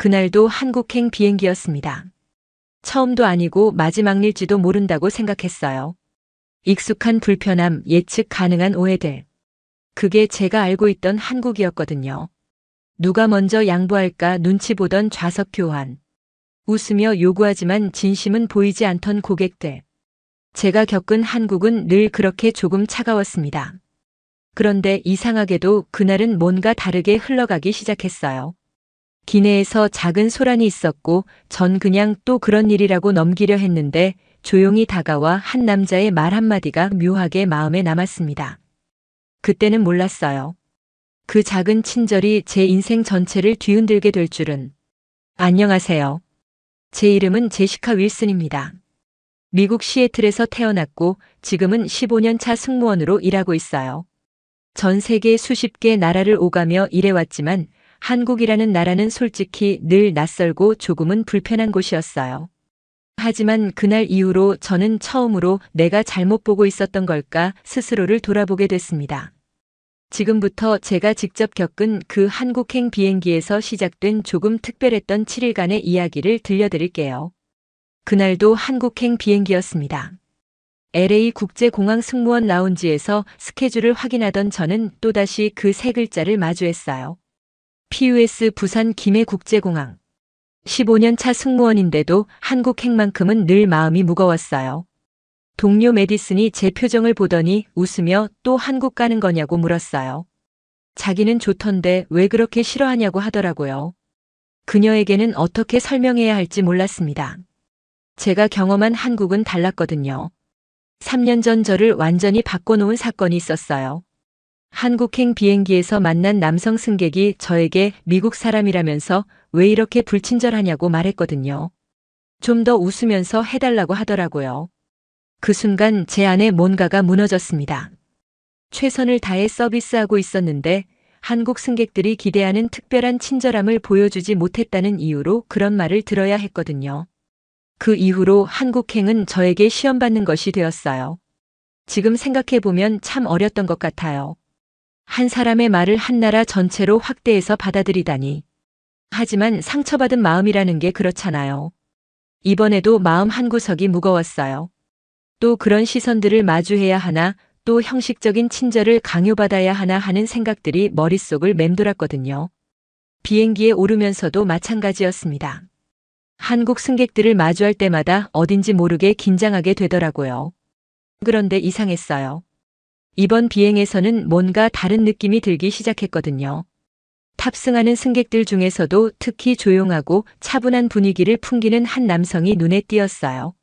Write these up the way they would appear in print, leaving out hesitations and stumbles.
그날도 한국행 비행기였습니다. 처음도 아니고 마지막일지도 모른다고 생각했어요. 익숙한 불편함, 예측 가능한 오해들. 그게 제가 알고 있던 한국이었거든요. 누가 먼저 양보할까 눈치 보던 좌석 교환. 웃으며 요구하지만 진심은 보이지 않던 고객들. 제가 겪은 한국은 늘 그렇게 조금 차가웠습니다. 그런데 이상하게도 그날은 뭔가 다르게 흘러가기 시작했어요. 기내에서 작은 소란이 있었고 전 그냥 또 그런 일이라고 넘기려 했는데 조용히 다가와 한 남자의 말 한마디가 묘하게 마음에 남았습니다. 그때는 몰랐어요. 그 작은 친절이 제 인생 전체를 뒤흔들게 될 줄은. 안녕하세요. 제 이름은 제시카 윌슨입니다. 미국 시애틀에서 태어났고 지금은 15년 차 승무원으로 일하고 있어요. 전 세계 수십 개 나라를 오가며 일해왔지만 한국이라는 나라는 솔직히 늘 낯설고 조금은 불편한 곳이었어요. 하지만 그날 이후로 저는 처음으로 내가 잘못 보고 있었던 걸까 스스로를 돌아보게 됐습니다. 지금부터 제가 직접 겪은 그 한국행 비행기에서 시작된 조금 특별했던 7일간의 이야기를 들려드릴게요. 그날도 한국행 비행기였습니다. LA 국제공항 승무원 라운지에서 스케줄을 확인하던 저는 또다시 그 세 글자를 마주했어요. PUS 부산 김해국제공항. 15년 차 승무원인데도 한국행만큼은 늘 마음이 무거웠어요. 동료 메디슨이 제 표정을 보더니 웃으며 또 한국 가는 거냐고 물었어요. 자기는 좋던데 왜 그렇게 싫어하냐고 하더라고요. 그녀에게는 어떻게 설명해야 할지 몰랐습니다. 제가 경험한 한국은 달랐거든요. 3년 전 저를 완전히 바꿔놓은 사건이 있었어요. 한국행 비행기에서 만난 남성 승객이 저에게 미국 사람이라면서 왜 이렇게 불친절하냐고 말했거든요. 좀 더 웃으면서 해달라고 하더라고요. 그 순간 제 안에 뭔가가 무너졌습니다. 최선을 다해 서비스하고 있었는데 한국 승객들이 기대하는 특별한 친절함을 보여주지 못했다는 이유로 그런 말을 들어야 했거든요. 그 이후로 한국행은 저에게 시험받는 것이 되었어요. 지금 생각해보면 참 어렸던 것 같아요. 한 사람의 말을 한 나라 전체로 확대해서 받아들이다니. 하지만 상처받은 마음이라는 게 그렇잖아요. 이번에도 마음 한구석이 무거웠어요. 또 그런 시선들을 마주해야 하나, 또 형식적인 친절을 강요받아야 하나 하는 생각들이 머릿속을 맴돌았거든요. 비행기에 오르면서도 마찬가지였습니다. 한국 승객들을 마주할 때마다 어딘지 모르게 긴장하게 되더라고요. 그런데 이상했어요. 이번 비행에서는 뭔가 다른 느낌이 들기 시작했거든요. 탑승하는 승객들 중에서도 특히 조용하고 차분한 분위기를 풍기는 한 남성이 눈에 띄었어요.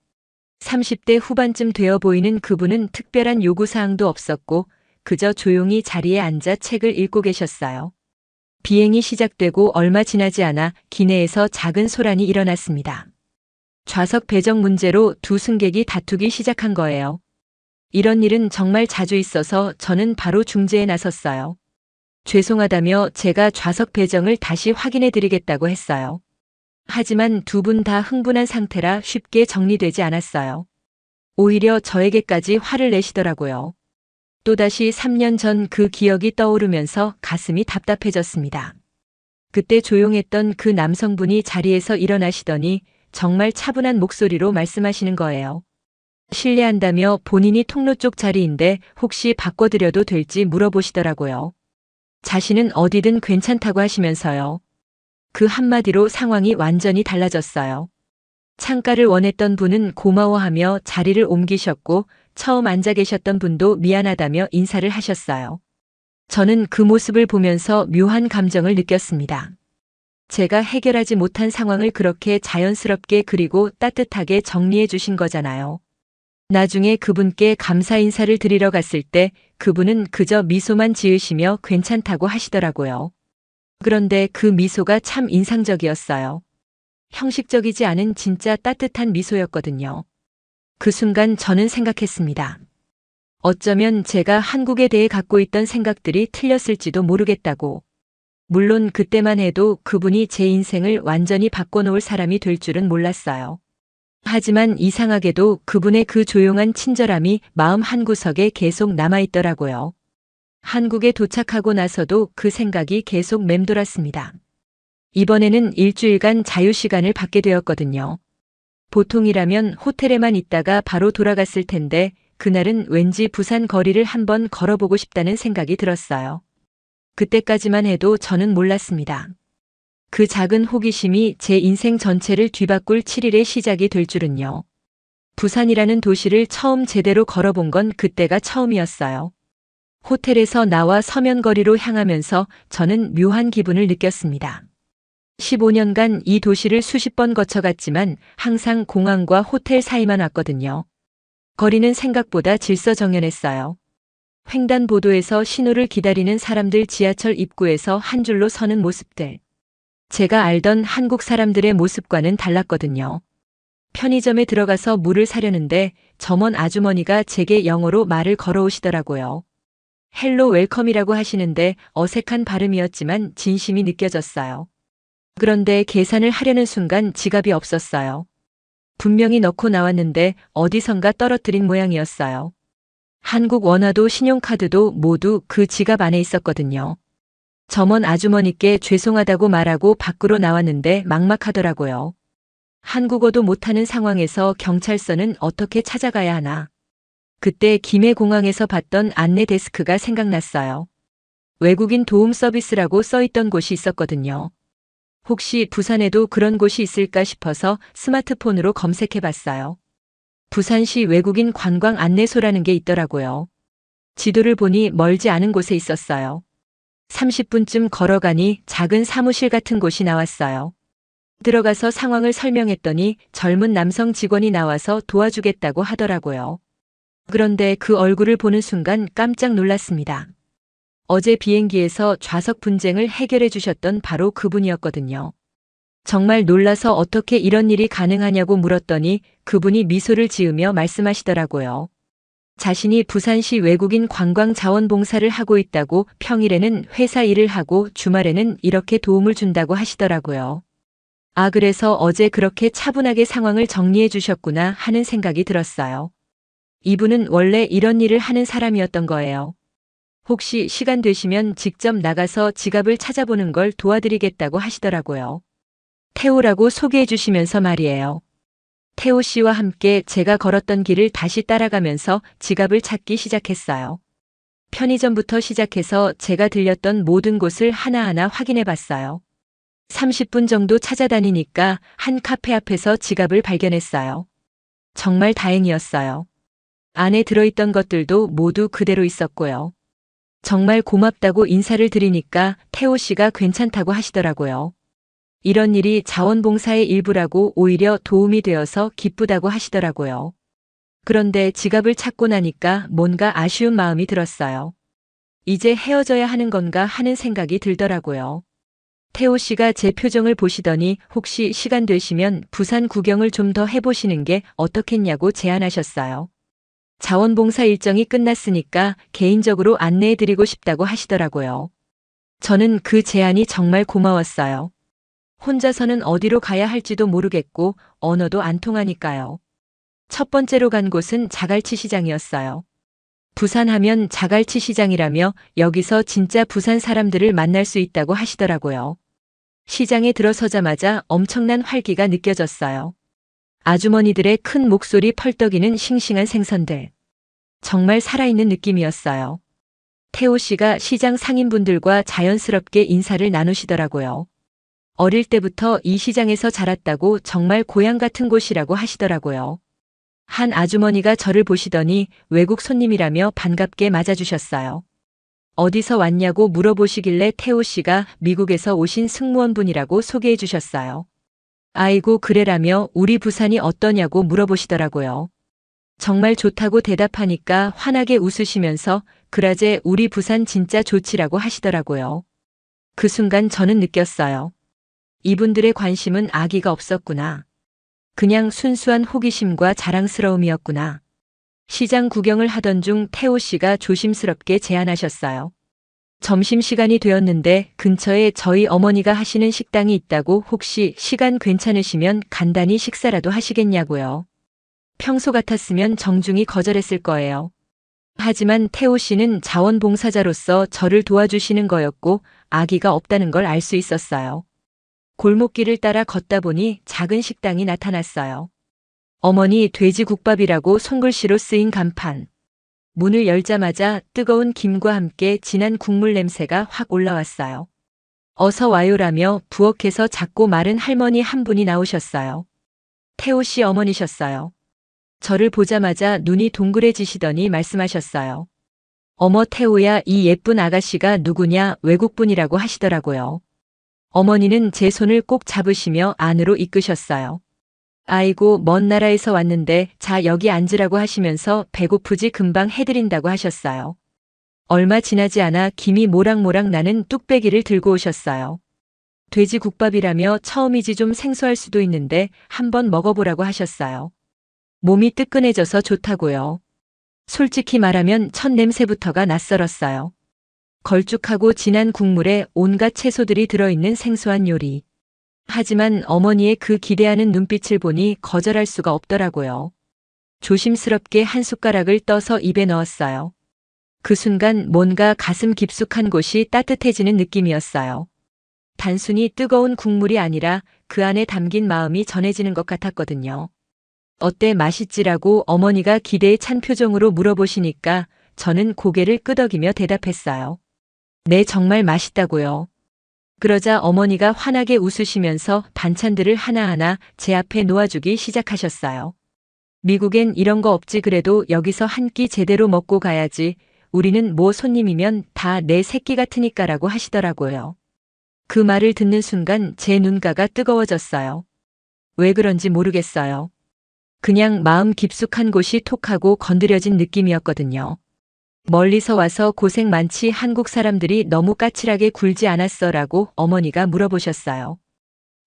30대 후반쯤 되어 보이는 그분은 특별한 요구사항도 없었고 그저 조용히 자리에 앉아 책을 읽고 계셨어요. 비행이 시작되고 얼마 지나지 않아 기내에서 작은 소란이 일어났습니다. 좌석 배정 문제로 두 승객이 다투기 시작한 거예요. 이런 일은 정말 자주 있어서 저는 바로 중재에 나섰어요. 죄송하다며 제가 좌석 배정을 다시 확인해 드리겠다고 했어요. 하지만 두 분 다 흥분한 상태라 쉽게 정리되지 않았어요. 오히려 저에게까지 화를 내시더라고요. 또다시 3년 전 그 기억이 떠오르면서 가슴이 답답해졌습니다. 그때 조용했던 그 남성분이 자리에서 일어나시더니 정말 차분한 목소리로 말씀하시는 거예요. 실례한다며 본인이 통로 쪽 자리인데 혹시 바꿔드려도 될지 물어보시더라고요. 자신은 어디든 괜찮다고 하시면서요. 그 한마디로 상황이 완전히 달라졌어요. 창가를 원했던 분은 고마워하며 자리를 옮기셨고 처음 앉아 계셨던 분도 미안하다며 인사를 하셨어요. 저는 그 모습을 보면서 묘한 감정을 느꼈습니다. 제가 해결하지 못한 상황을 그렇게 자연스럽게 그리고 따뜻하게 정리해 주신 거잖아요. 나중에 그분께 감사 인사를 드리러 갔을 때 그분은 그저 미소만 지으시며 괜찮다고 하시더라고요. 그런데 그 미소가 참 인상적이었어요. 형식적이지 않은 진짜 따뜻한 미소였거든요. 그 순간 저는 생각했습니다. 어쩌면 제가 한국에 대해 갖고 있던 생각들이 틀렸을지도 모르겠다고. 물론 그때만 해도 그분이 제 인생을 완전히 바꿔놓을 사람이 될 줄은 몰랐어요. 하지만 이상하게도 그분의 그 조용한 친절함이 마음 한구석에 계속 남아있더라고요. 한국에 도착하고 나서도 그 생각이 계속 맴돌았습니다. 이번에는 일주일간 자유시간을 받게 되었거든요. 보통이라면 호텔에만 있다가 바로 돌아갔을 텐데 그날은 왠지 부산 거리를 한번 걸어보고 싶다는 생각이 들었어요. 그때까지만 해도 저는 몰랐습니다. 그 작은 호기심이 제 인생 전체를 뒤바꿀 7일의 시작이 될 줄은요. 부산이라는 도시를 처음 제대로 걸어본 건 그때가 처음이었어요. 호텔에서 나와 서면거리로 향하면서 저는 묘한 기분을 느꼈습니다. 15년간 이 도시를 수십 번 거쳐갔지만 항상 공항과 호텔 사이만 왔거든요. 거리는 생각보다 질서정연했어요. 횡단보도에서 신호를 기다리는 사람들, 지하철 입구에서 한 줄로 서는 모습들. 제가 알던 한국 사람들의 모습과는 달랐거든요. 편의점에 들어가서 물을 사려는데 점원 아주머니가 제게 영어로 말을 걸어오시더라고요. 헬로 웰컴이라고 하시는데 어색한 발음이었지만 진심이 느껴졌어요. 그런데 계산을 하려는 순간 지갑이 없었어요. 분명히 넣고 나왔는데 어디선가 떨어뜨린 모양이었어요. 한국 원화도 신용카드도 모두 그 지갑 안에 있었거든요. 점원 아주머니께 죄송하다고 말하고 밖으로 나왔는데 막막하더라고요. 한국어도 못하는 상황에서 경찰서는 어떻게 찾아가야 하나. 그때 김해공항에서 봤던 안내 데스크가 생각났어요. 외국인 도움 서비스라고 써있던 곳이 있었거든요. 혹시 부산에도 그런 곳이 있을까 싶어서 스마트폰으로 검색해봤어요. 부산시 외국인 관광 안내소라는 게 있더라고요. 지도를 보니 멀지 않은 곳에 있었어요. 30분쯤 걸어가니 작은 사무실 같은 곳이 나왔어요. 들어가서 상황을 설명했더니 젊은 남성 직원이 나와서 도와주겠다고 하더라고요. 그런데 그 얼굴을 보는 순간 깜짝 놀랐습니다. 어제 비행기에서 좌석 분쟁을 해결해 주셨던 바로 그분이었거든요. 정말 놀라서 어떻게 이런 일이 가능하냐고 물었더니 그분이 미소를 지으며 말씀하시더라고요. 자신이 부산시 외국인 관광 자원봉사를 하고 있다고, 평일에는 회사 일을 하고 주말에는 이렇게 도움을 준다고 하시더라고요. 아, 그래서 어제 그렇게 차분하게 상황을 정리해 주셨구나 하는 생각이 들었어요. 이분은 원래 이런 일을 하는 사람이었던 거예요. 혹시 시간 되시면 직접 나가서 지갑을 찾아보는 걸 도와드리겠다고 하시더라고요. 태호라고 소개해 주시면서 말이에요. 태호 씨와 함께 제가 걸었던 길을 다시 따라가면서 지갑을 찾기 시작했어요. 편의점부터 시작해서 제가 들렸던 모든 곳을 하나하나 확인해 봤어요. 30분 정도 찾아다니니까 한 카페 앞에서 지갑을 발견했어요. 정말 다행이었어요. 안에 들어있던 것들도 모두 그대로 있었고요. 정말 고맙다고 인사를 드리니까 태호 씨가 괜찮다고 하시더라고요. 이런 일이 자원봉사의 일부라고, 오히려 도움이 되어서 기쁘다고 하시더라고요. 그런데 지갑을 찾고 나니까 뭔가 아쉬운 마음이 들었어요. 이제 헤어져야 하는 건가 하는 생각이 들더라고요. 태호 씨가 제 표정을 보시더니 혹시 시간 되시면 부산 구경을 좀 더 해보시는 게 어떻겠냐고 제안하셨어요. 자원봉사 일정이 끝났으니까 개인적으로 안내해드리고 싶다고 하시더라고요. 저는 그 제안이 정말 고마웠어요. 혼자서는 어디로 가야 할지도 모르겠고 언어도 안 통하니까요. 첫 번째로 간 곳은 자갈치 시장이었어요. 부산 하면 자갈치 시장이라며 여기서 진짜 부산 사람들을 만날 수 있다고 하시더라고요. 시장에 들어서자마자 엄청난 활기가 느껴졌어요. 아주머니들의 큰 목소리, 펄떡이는 싱싱한 생선들. 정말 살아있는 느낌이었어요. 태호 씨가 시장 상인분들과 자연스럽게 인사를 나누시더라고요. 어릴 때부터 이 시장에서 자랐다고 정말 고향 같은 곳이라고 하시더라고요. 한 아주머니가 저를 보시더니 외국 손님이라며 반갑게 맞아주셨어요. 어디서 왔냐고 물어보시길래 태호 씨가 미국에서 오신 승무원분이라고 소개해 주셨어요. 아이고, 그래라며 우리 부산이 어떠냐고 물어보시더라고요. 정말 좋다고 대답하니까 환하게 웃으시면서 그라제 우리 부산 진짜 좋지라고 하시더라고요. 그 순간 저는 느꼈어요. 이분들의 관심은 아기가 없었구나. 그냥 순수한 호기심과 자랑스러움이었구나. 시장 구경을 하던 중 태호 씨가 조심스럽게 제안하셨어요. 점심시간이 되었는데 근처에 저희 어머니가 하시는 식당이 있다고, 혹시 시간 괜찮으시면 간단히 식사라도 하시겠냐고요. 평소 같았으면 정중히 거절했을 거예요. 하지만 태호 씨는 자원봉사자로서 저를 도와주시는 거였고 아기가 없다는 걸 알 수 있었어요. 골목길을 따라 걷다 보니 작은 식당이 나타났어요. 어머니 돼지국밥이라고 손글씨로 쓰인 간판. 문을 열자마자 뜨거운 김과 함께 진한 국물 냄새가 확 올라왔어요. 어서 와요라며 부엌에서 작고 마른 할머니 한 분이 나오셨어요. 태호 씨 어머니셨어요. 저를 보자마자 눈이 동그래지시더니 말씀하셨어요. 어머 태호야, 이 예쁜 아가씨가 누구냐, 외국분이라고 하시더라고요. 어머니는 제 손을 꼭 잡으시며 안으로 이끄셨어요. 아이고, 먼 나라에서 왔는데 자 여기 앉으라고 하시면서 배고프지 금방 해드린다고 하셨어요. 얼마 지나지 않아 김이 모락모락 나는 뚝배기를 들고 오셨어요. 돼지국밥이라며 처음이지 좀 생소할 수도 있는데 한번 먹어보라고 하셨어요. 몸이 뜨끈해져서 좋다고요. 솔직히 말하면 첫 냄새부터가 낯설었어요. 걸쭉하고 진한 국물에 온갖 채소들이 들어있는 생소한 요리. 하지만 어머니의 그 기대하는 눈빛을 보니 거절할 수가 없더라고요. 조심스럽게 한 숟가락을 떠서 입에 넣었어요. 그 순간 뭔가 가슴 깊숙한 곳이 따뜻해지는 느낌이었어요. 단순히 뜨거운 국물이 아니라 그 안에 담긴 마음이 전해지는 것 같았거든요. 어때, 맛있지라고 어머니가 기대에 찬 표정으로 물어보시니까 저는 고개를 끄덕이며 대답했어요. 네, 정말 맛있다고요. 그러자 어머니가 환하게 웃으시면서 반찬들을 하나하나 제 앞에 놓아주기 시작하셨어요. 미국엔 이런 거 없지, 그래도 여기서 한 끼 제대로 먹고 가야지. 우리는 뭐 손님이면 다 내 새끼 같으니까라고 하시더라고요. 그 말을 듣는 순간 제 눈가가 뜨거워졌어요. 왜 그런지 모르겠어요. 그냥 마음 깊숙한 곳이 톡하고 건드려진 느낌이었거든요. 멀리서 와서 고생 많지, 한국 사람들이 너무 까칠하게 굴지 않았어라고 어머니가 물어보셨어요.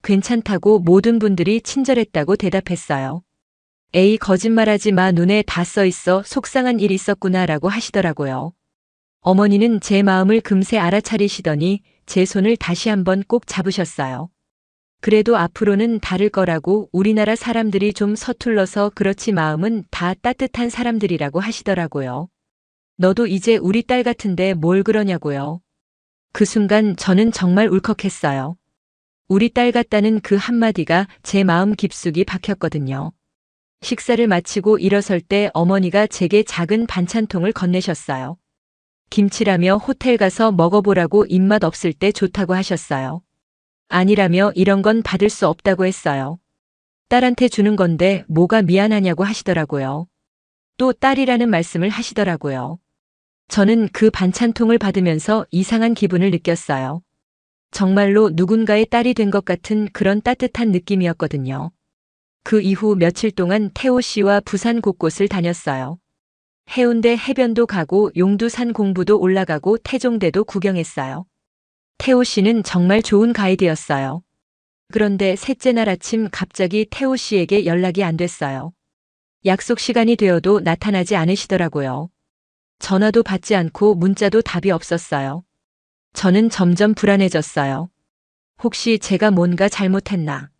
괜찮다고 모든 분들이 친절했다고 대답했어요. 에이, 거짓말하지 마, 눈에 다 써있어, 속상한 일 있었구나라고 하시더라고요. 어머니는 제 마음을 금세 알아차리시더니 제 손을 다시 한번 꼭 잡으셨어요. 그래도 앞으로는 다를 거라고, 우리나라 사람들이 좀 서툴러서 그렇지 마음은 다 따뜻한 사람들이라고 하시더라고요. 너도 이제 우리 딸 같은데 뭘 그러냐고요. 그 순간 저는 정말 울컥했어요. 우리 딸 같다는 그 한마디가 제 마음 깊숙이 박혔거든요. 식사를 마치고 일어설 때 어머니가 제게 작은 반찬통을 건네셨어요. 김치라며 호텔 가서 먹어보라고, 입맛 없을 때 좋다고 하셨어요. 아니라며 이런 건 받을 수 없다고 했어요. 딸한테 주는 건데 뭐가 미안하냐고 하시더라고요. 또 딸이라는 말씀을 하시더라고요. 저는 그 반찬통을 받으면서 이상한 기분을 느꼈어요. 정말로 누군가의 딸이 된 것 같은 그런 따뜻한 느낌이었거든요. 그 이후 며칠 동안 태호 씨와 부산 곳곳을 다녔어요. 해운대 해변도 가고 용두산 공부도 올라가고 태종대도 구경했어요. 태호 씨는 정말 좋은 가이드였어요. 그런데 셋째 날 아침 갑자기 태호 씨에게 연락이 안 됐어요. 약속 시간이 되어도 나타나지 않으시더라고요. 전화도 받지 않고 문자도 답이 없었어요. 저는 점점 불안해졌어요. 혹시 제가 뭔가 잘못했나?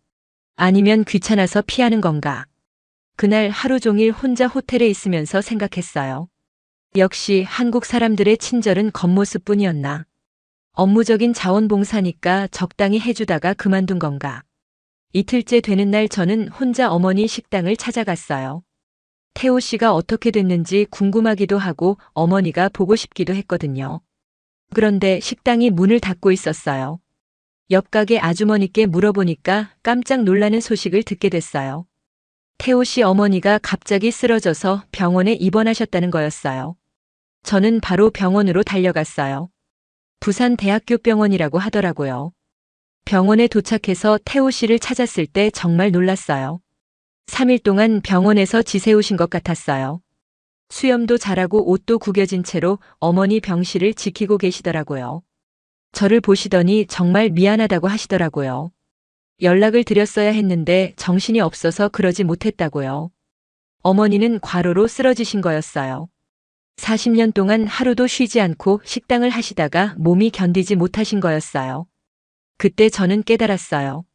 아니면 귀찮아서 피하는 건가? 그날 하루 종일 혼자 호텔에 있으면서 생각했어요. 역시 한국 사람들의 친절은 겉모습뿐이었나? 업무적인 자원봉사니까 적당히 해주다가 그만둔 건가? 이틀째 되는 날 저는 혼자 어머니 식당을 찾아갔어요. 태호 씨가 어떻게 됐는지 궁금하기도 하고 어머니가 보고 싶기도 했거든요. 그런데 식당이 문을 닫고 있었어요. 옆 가게 아주머니께 물어보니까 깜짝 놀라는 소식을 듣게 됐어요. 태호 씨 어머니가 갑자기 쓰러져서 병원에 입원하셨다는 거였어요. 저는 바로 병원으로 달려갔어요. 부산대학교 병원이라고 하더라고요. 병원에 도착해서 태호 씨를 찾았을 때 정말 놀랐어요. 3일 동안 병원에서 지새우신 것 같았어요. 수염도 자라고 옷도 구겨진 채로 어머니 병실을 지키고 계시더라고요. 저를 보시더니 정말 미안하다고 하시더라고요. 연락을 드렸어야 했는데 정신이 없어서 그러지 못했다고요. 어머니는 과로로 쓰러지신 거였어요. 40년 동안 하루도 쉬지 않고 식당을 하시다가 몸이 견디지 못하신 거였어요. 그때 저는 깨달았어요.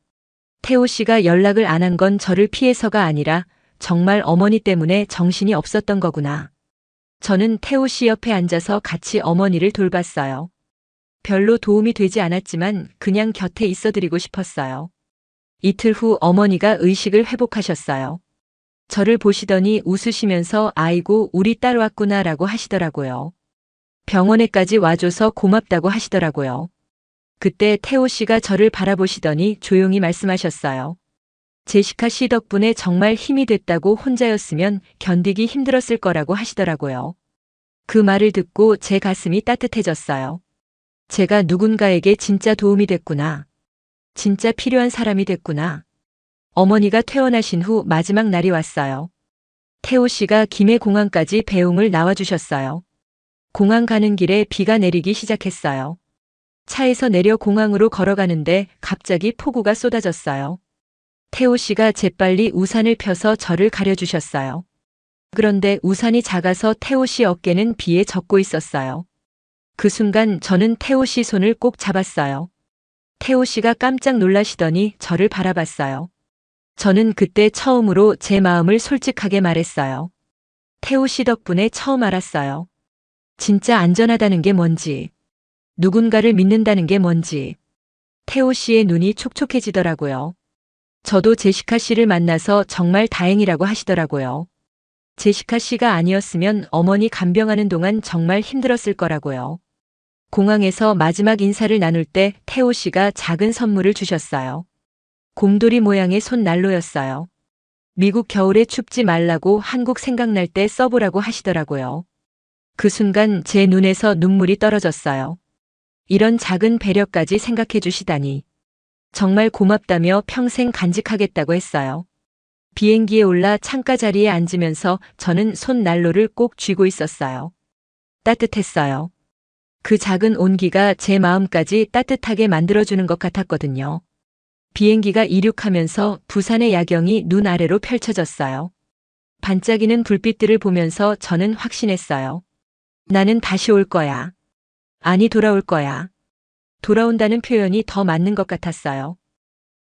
태호 씨가 연락을 안 한 건 저를 피해서가 아니라 정말 어머니 때문에 정신이 없었던 거구나. 저는 태호 씨 옆에 앉아서 같이 어머니를 돌봤어요. 별로 도움이 되지 않았지만 그냥 곁에 있어드리고 싶었어요. 이틀 후 어머니가 의식을 회복하셨어요. 저를 보시더니 웃으시면서 아이고 우리 딸 왔구나라고 하시더라고요. 병원에까지 와줘서 고맙다고 하시더라고요. 그때 태호 씨가 저를 바라보시더니 조용히 말씀하셨어요. 제시카 씨 덕분에 정말 힘이 됐다고 혼자였으면 견디기 힘들었을 거라고 하시더라고요. 그 말을 듣고 제 가슴이 따뜻해졌어요. 제가 누군가에게 진짜 도움이 됐구나. 진짜 필요한 사람이 됐구나. 어머니가 퇴원하신 후 마지막 날이 왔어요. 태호 씨가 김해 공항까지 배웅을 나와주셨어요. 공항 가는 길에 비가 내리기 시작했어요. 차에서 내려 공항으로 걸어가는데 갑자기 폭우가 쏟아졌어요. 태호 씨가 재빨리 우산을 펴서 저를 가려주셨어요. 그런데 우산이 작아서 태호 씨 어깨는 비에 젖고 있었어요. 그 순간 저는 태호 씨 손을 꼭 잡았어요. 태호 씨가 깜짝 놀라시더니 저를 바라봤어요. 저는 그때 처음으로 제 마음을 솔직하게 말했어요. 태호 씨 덕분에 처음 알았어요. 진짜 안전하다는 게 뭔지, 누군가를 믿는다는 게 뭔지. 태호 씨의 눈이 촉촉해지더라고요. 저도 제시카 씨를 만나서 정말 다행이라고 하시더라고요. 제시카 씨가 아니었으면 어머니 간병하는 동안 정말 힘들었을 거라고요. 공항에서 마지막 인사를 나눌 때 태호 씨가 작은 선물을 주셨어요. 곰돌이 모양의 손난로였어요. 미국 겨울에 춥지 말라고 한국 생각날 때 써보라고 하시더라고요. 그 순간 제 눈에서 눈물이 떨어졌어요. 이런 작은 배려까지 생각해 주시다니. 정말 고맙다며 평생 간직하겠다고 했어요. 비행기에 올라 창가 자리에 앉으면서 저는 손난로를 꼭 쥐고 있었어요. 따뜻했어요. 그 작은 온기가 제 마음까지 따뜻하게 만들어주는 것 같았거든요. 비행기가 이륙하면서 부산의 야경이 눈 아래로 펼쳐졌어요. 반짝이는 불빛들을 보면서 저는 확신했어요. 나는 다시 올 거야. 아니, 돌아올 거야. 돌아온다는 표현이 더 맞는 것 같았어요.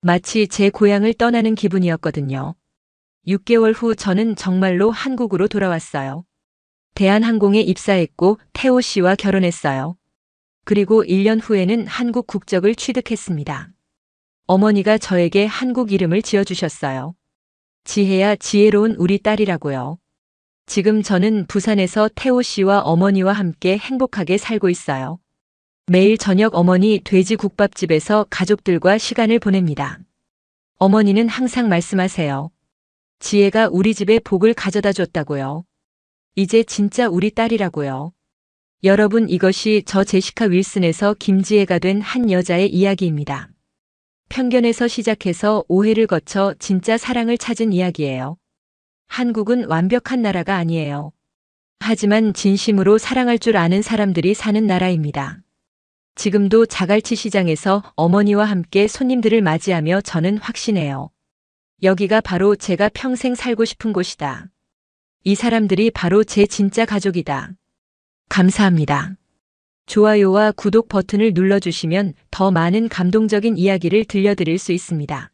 마치 제 고향을 떠나는 기분이었거든요. 6개월 후 저는 정말로 한국으로 돌아왔어요. 대한항공에 입사했고 태호 씨와 결혼했어요. 그리고 1년 후에는 한국 국적을 취득했습니다. 어머니가 저에게 한국 이름을 지어주셨어요. 지혜야, 지혜로운 우리 딸이라고요. 지금 저는 부산에서 태호 씨와 어머니와 함께 행복하게 살고 있어요. 매일 저녁 어머니 돼지국밥집에서 가족들과 시간을 보냅니다. 어머니는 항상 말씀하세요. 지혜가 우리 집에 복을 가져다 줬다고요. 이제 진짜 우리 딸이라고요. 여러분, 이것이 저 제시카 윌슨에서 김지혜가 된 한 여자의 이야기입니다. 편견에서 시작해서 오해를 거쳐 진짜 사랑을 찾은 이야기예요. 한국은 완벽한 나라가 아니에요. 하지만 진심으로 사랑할 줄 아는 사람들이 사는 나라입니다. 지금도 자갈치 시장에서 어머니와 함께 손님들을 맞이하며 저는 확신해요. 여기가 바로 제가 평생 살고 싶은 곳이다. 이 사람들이 바로 제 진짜 가족이다. 감사합니다. 좋아요와 구독 버튼을 눌러주시면 더 많은 감동적인 이야기를 들려드릴 수 있습니다.